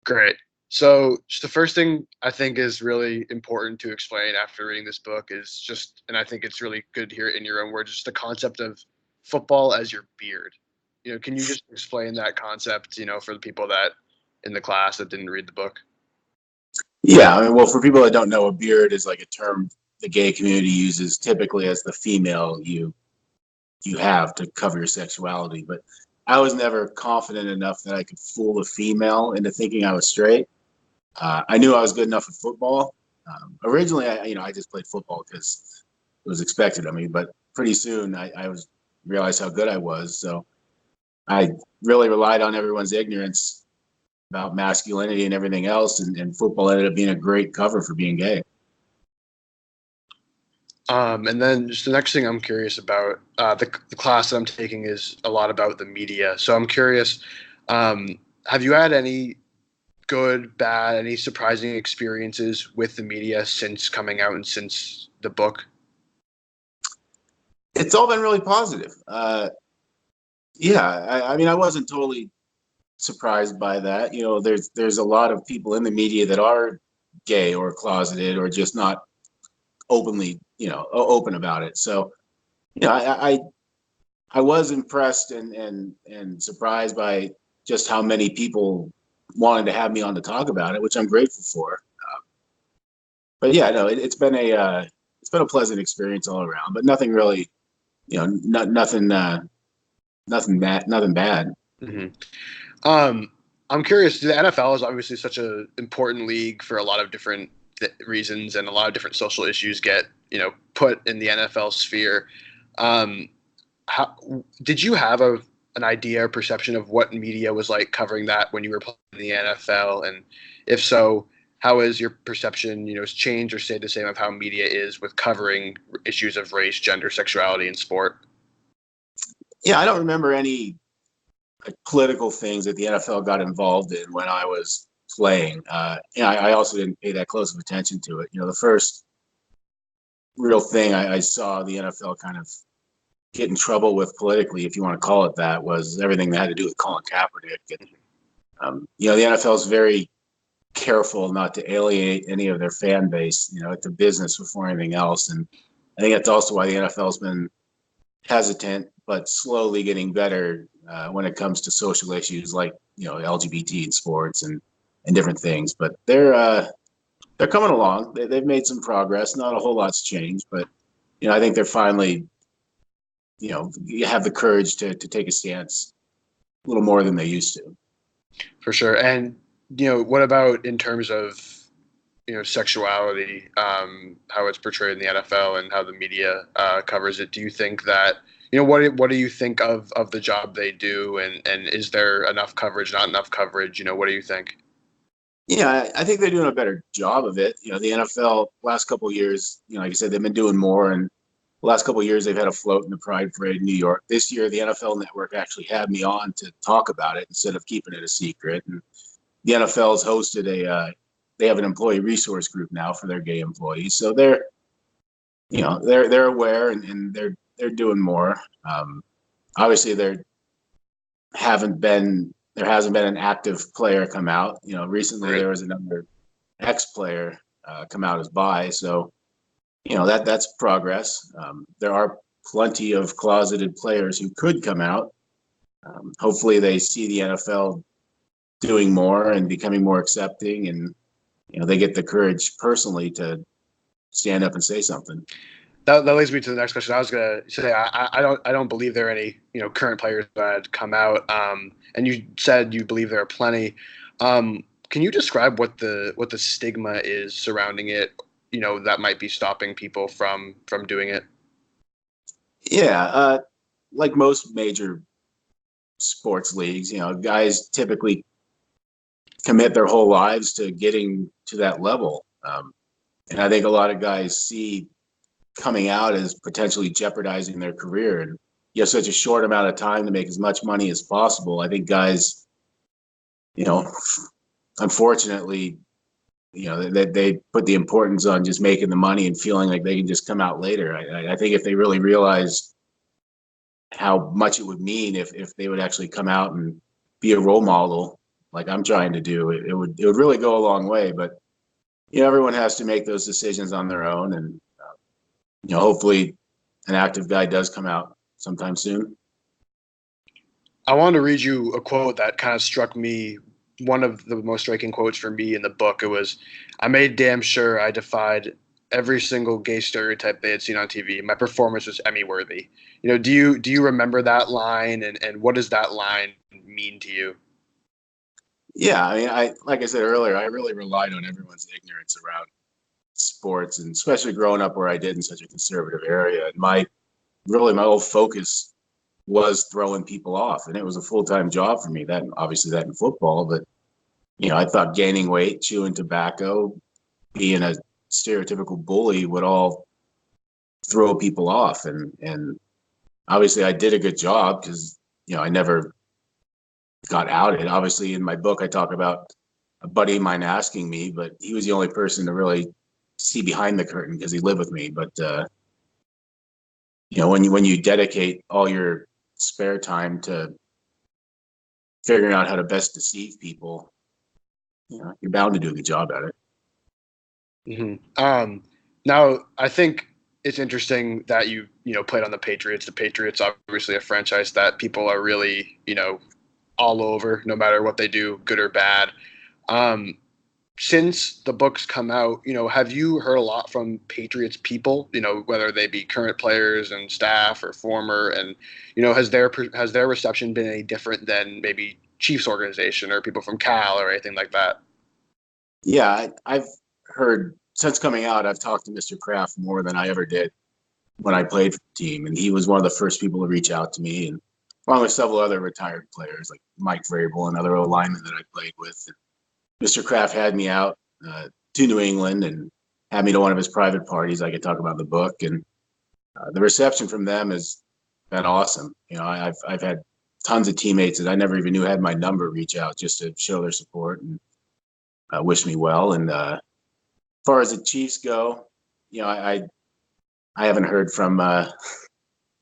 Great. So, just the first thing I think is really important to explain after reading this book is just, and I think it's really good to hear it in your own words, just the concept of football as your beard. Can you just explain that concept, for the people that in the class that didn't read the book? Yeah, I mean, well, for people that don't know, a beard is like a term the gay community uses typically as the female you have to cover your sexuality. But I was never confident enough that I could fool a female into thinking I was straight. I knew I was good enough at football. Originally, I just played football because it was expected of me. But pretty soon, I was realized how good I was. So I really relied on everyone's ignorance about masculinity and everything else, and football ended up being a great cover for being gay. And then just the next thing I'm curious about, the class that I'm taking is a lot about the media. So I'm curious, have you had any good, bad, any surprising experiences with the media since coming out and since the book? It's all been really positive. Yeah, I mean, I wasn't totally surprised by that. There's a lot of people in the media that are gay or closeted or just not openly, open about it. So, I was impressed and surprised by just how many people wanted to have me on to talk about it, which I'm grateful for. But yeah, no, it's been a pleasant experience all around, but nothing really, nothing bad. Hmm. I'm curious. The NFL is obviously such an important league for a lot of different reasons, and a lot of different social issues get put in the NFL sphere. Um, how did you have an idea or perception of what media was like covering that when you were playing in the NFL? And if so, how has your perception, changed or stayed the same of how media is with covering issues of race, gender, sexuality in sport? Yeah, I don't remember any political things that the NFL got involved in when I was playing. I also didn't pay that close of attention to it. The first real thing I saw the NFL kind of get in trouble with politically, if you want to call it that, was everything that had to do with Colin Kaepernick. The NFL is very careful not to alienate any of their fan base. It's a business before anything else, and I think that's also why the NFL has been hesitant but slowly getting better when it comes to social issues like LGBT in sports and different things. But they're coming along. They've made some progress. Not a whole lot's changed, but I think they're finally you have the courage to take a stance a little more than they used to. For sure. And what about in terms of sexuality, how it's portrayed in the NFL and how the media covers it? Do you think that what do you think of the job they do, and is there enough coverage, not enough coverage? What do you think? Yeah, I think they're doing a better job of it. The NFL last couple of years, like I said, they've been doing more, and the last couple of years they've had a float in the Pride Parade in New York. This year, the NFL Network actually had me on to talk about it instead of keeping it a secret. And the NFL's hosted they have an employee resource group now for their gay employees, so they're aware and they're doing more. Obviously, there hasn't been an active player come out. Recently Right. there was another ex-player come out as bi, so that's progress. There are plenty of closeted players who could come out. Hopefully, they see the NFL doing more and becoming more accepting, and they get the courage personally to stand up and say something. That leads me to the next question. I was gonna say I don't believe there are any current players that come out. And you said you believe there are plenty. Can you describe what the stigma is surrounding it? That might be stopping people from doing it. Yeah, like most major sports leagues, guys typically commit their whole lives to getting to that level. And I think a lot of guys see coming out as potentially jeopardizing their career. And you have such a short amount of time to make as much money as possible. I think guys, unfortunately, they put the importance on just making the money and feeling like they can just come out later. I think if they really realized how much it would mean if they would actually come out and be a role model like I'm trying to do, it would really go a long way. But everyone has to make those decisions on their own, and hopefully, an active guy does come out sometime soon. I wanted to read you a quote that kind of struck me. One of the most striking quotes for me in the book. It was, "I made damn sure I defied every single gay stereotype they had seen on TV. My performance was Emmy worthy." Do you remember that line, and what does that line mean to you? Yeah, I mean, like I said earlier, I really relied on everyone's ignorance around sports, and especially growing up where I did in such a conservative area. And my whole focus was throwing people off, and it was a full time job for me. That obviously that in football, but I thought gaining weight, chewing tobacco, being a stereotypical bully would all throw people off, and obviously I did a good job because I never got outed. Obviously, in my book, I talk about a buddy of mine asking me, but he was the only person to really see behind the curtain because he lived with me. But when you dedicate all your spare time to figuring out how to best deceive people, you're bound to do a good job at it. Now, I think it's interesting that you played on the Patriots. The Patriots, obviously, a franchise that people are really all over, no matter what they do, good or bad. Um, since the book's come out, have you heard a lot from Patriots people? Whether they be current players and staff or former, and has their reception been any different than maybe Chiefs organization or people from Cal or anything like that? Yeah, I've heard since coming out, I've talked to Mr. Kraft more than I ever did when I played for the team, and he was one of the first people to reach out to me, and along with several other retired players like Mike Vrabel and other linemen that I played with. And Mr. Kraft had me out to New England and had me to one of his private parties. I could talk about the book, and the reception from them has been awesome. I've had tons of teammates that I never even knew had my number reach out just to show their support and wish me well. And as far as the Chiefs go, I haven't heard from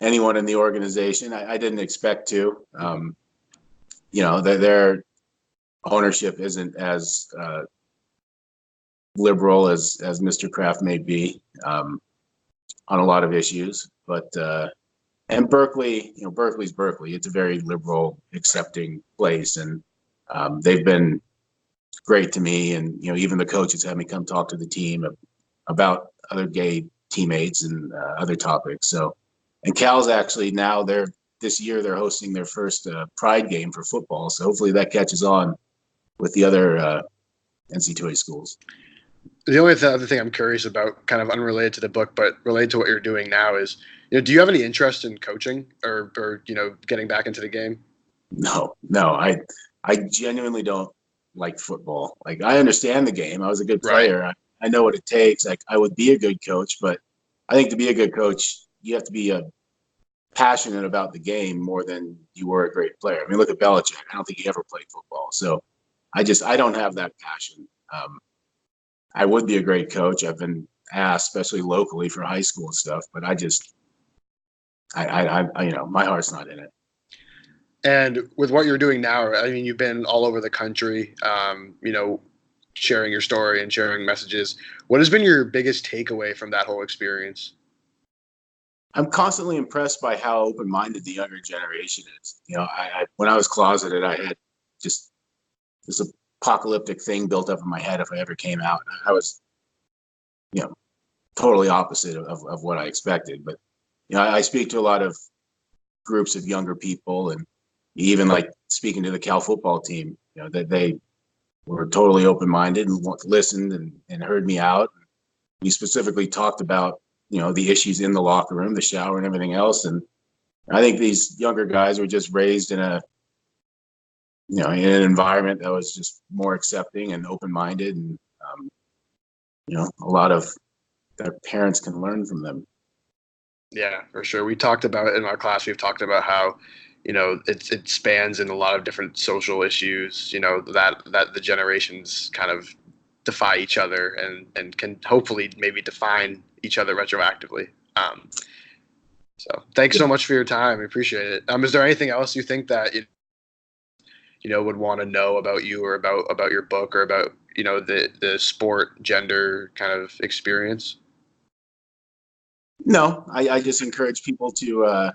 anyone in the organization. I didn't expect to. Their ownership isn't as liberal as Mr. Kraft may be on a lot of issues, but and Berkeley, Berkeley's Berkeley. It's a very liberal, accepting place, and they've been great to me. And even the coaches had me come talk to the team about other gay teammates and other topics. So, and Cal's actually now this year they're hosting their first Pride game for football. So hopefully that catches on with the other NC2A schools. The only other thing I'm curious about, kind of unrelated to the book, but related to what you're doing now, is do you have any interest in coaching or getting back into the game? No, I genuinely don't like football. Like I understand the game. I was a good Right. player. I know what it takes. Like I would be a good coach, but I think to be a good coach, you have to be passionate about the game more than you were a great player. I mean, look at Belichick. I don't think he ever played football. So I don't have that passion. I would be a great coach. I've been asked, especially locally for high school and stuff, but my heart's not in it. And with what you're doing now, I mean, you've been all over the country, sharing your story and sharing messages. What has been your biggest takeaway from that whole experience? I'm constantly impressed by how open-minded the younger generation is. When I was closeted, I had just this apocalyptic thing built up in my head if I ever came out. I was, totally opposite of what I expected. But I speak to a lot of groups of younger people, and even like speaking to the Cal football team, that they were totally open-minded and listened and heard me out. We specifically talked about the issues in the locker room, the shower, and everything else. And I think these younger guys were just raised in in an environment that was just more accepting and open-minded, and a lot of their parents can learn from them. Yeah, for sure. We talked about in our class. We've talked about how it spans in a lot of different social issues. That the generations kind of defy each other and can hopefully maybe define each other retroactively. So thanks so much for your time. I appreciate it. Is there anything else you think that would want to know about you or about your book or about the sport gender kind of experience? No, I just encourage people to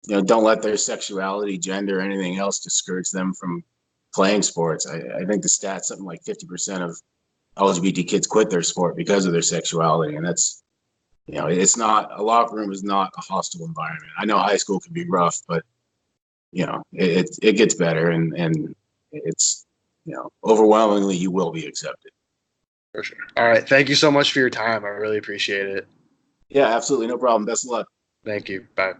don't let their sexuality, gender, or anything else discourage them from playing sports. I think the stats something like 50% of LGBT kids quit their sport because of their sexuality, and that's it's not a locker room is not a hostile environment. I know high school can be rough, but it gets better, and it's overwhelmingly you will be accepted. For sure. All right. Thank you so much for your time. I really appreciate it. Yeah, absolutely, no problem. Best of luck. Thank you. Bye.